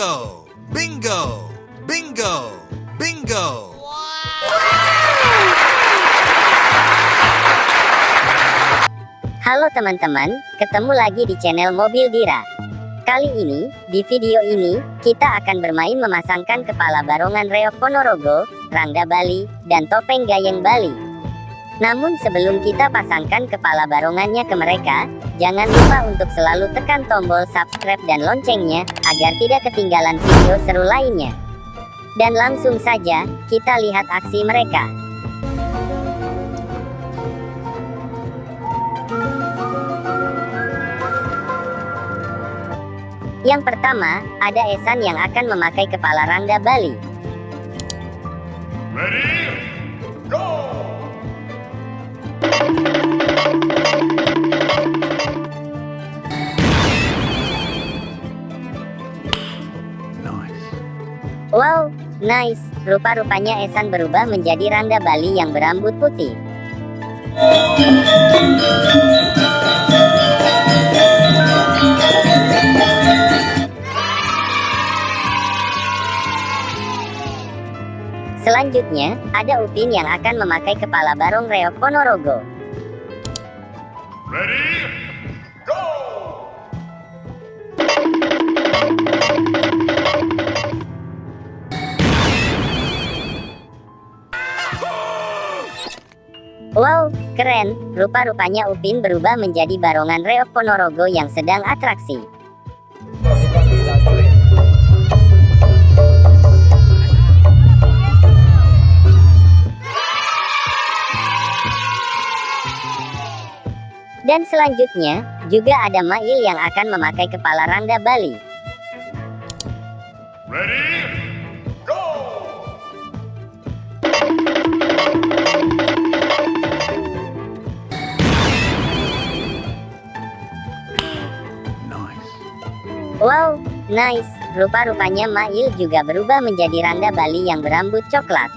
Bingo! Bingo! Bingo! Bingo! Halo teman-teman, ketemu lagi di channel Mobil Dira. Kali ini, di video ini, kita akan bermain memasangkan kepala barongan reok Ponorogo, Rangda Bali, dan topeng Gayeng Bali. Namun sebelum kita pasangkan kepala barongannya ke mereka, jangan lupa untuk selalu tekan tombol subscribe dan loncengnya, agar tidak ketinggalan video seru lainnya. Dan langsung saja, kita lihat aksi mereka. Yang pertama, ada Esan yang akan memakai kepala Rangda Bali. Ready, go! Wow, nice. Rupa-rupanya Esan berubah menjadi Rangda Bali yang berambut putih. Selanjutnya, ada Upin yang akan memakai kepala barong reok Ponorogo. Ready, go! Wow, keren. Rupa-rupanya Upin berubah menjadi barongan reok Ponorogo yang sedang atraksi. Dan selanjutnya, juga ada Mail yang akan memakai kepala Rangda Bali. Ready, go! Wow, nice. Rupa-rupanya Mail juga berubah menjadi Rangda Bali yang berambut coklat.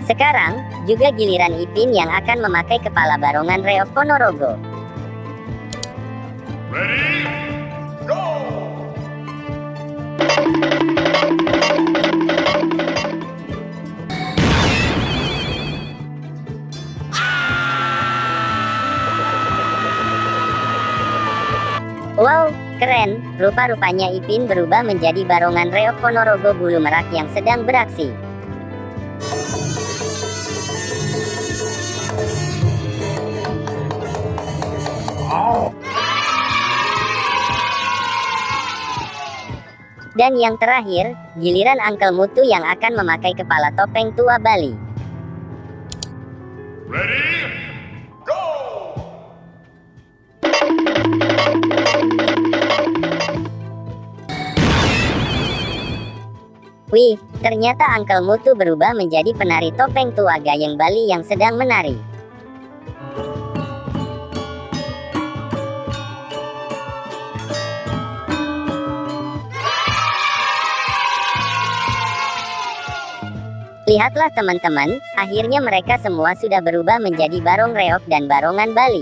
Sekarang, juga giliran Ipin yang akan memakai kepala barongan reok Ponorogo. Ready, go! Wow, keren. Rupa-rupanya Ipin berubah menjadi barongan reok Ponorogo bulu merak yang sedang beraksi. Dan yang terakhir, giliran Uncle Mutu yang akan memakai kepala topeng tua Bali. Ready, go! Wih, ternyata Uncle Mutu berubah menjadi penari topeng tua Gayeng Bali yang sedang menari. Lihatlah teman-teman, akhirnya mereka semua sudah berubah menjadi barong reok dan barongan Bali.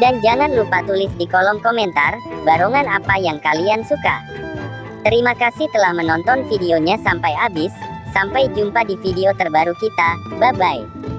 Dan jangan lupa tulis di kolom komentar, barongan apa yang kalian suka. Terima kasih telah menonton videonya sampai habis. Sampai jumpa di video terbaru kita. Bye-bye.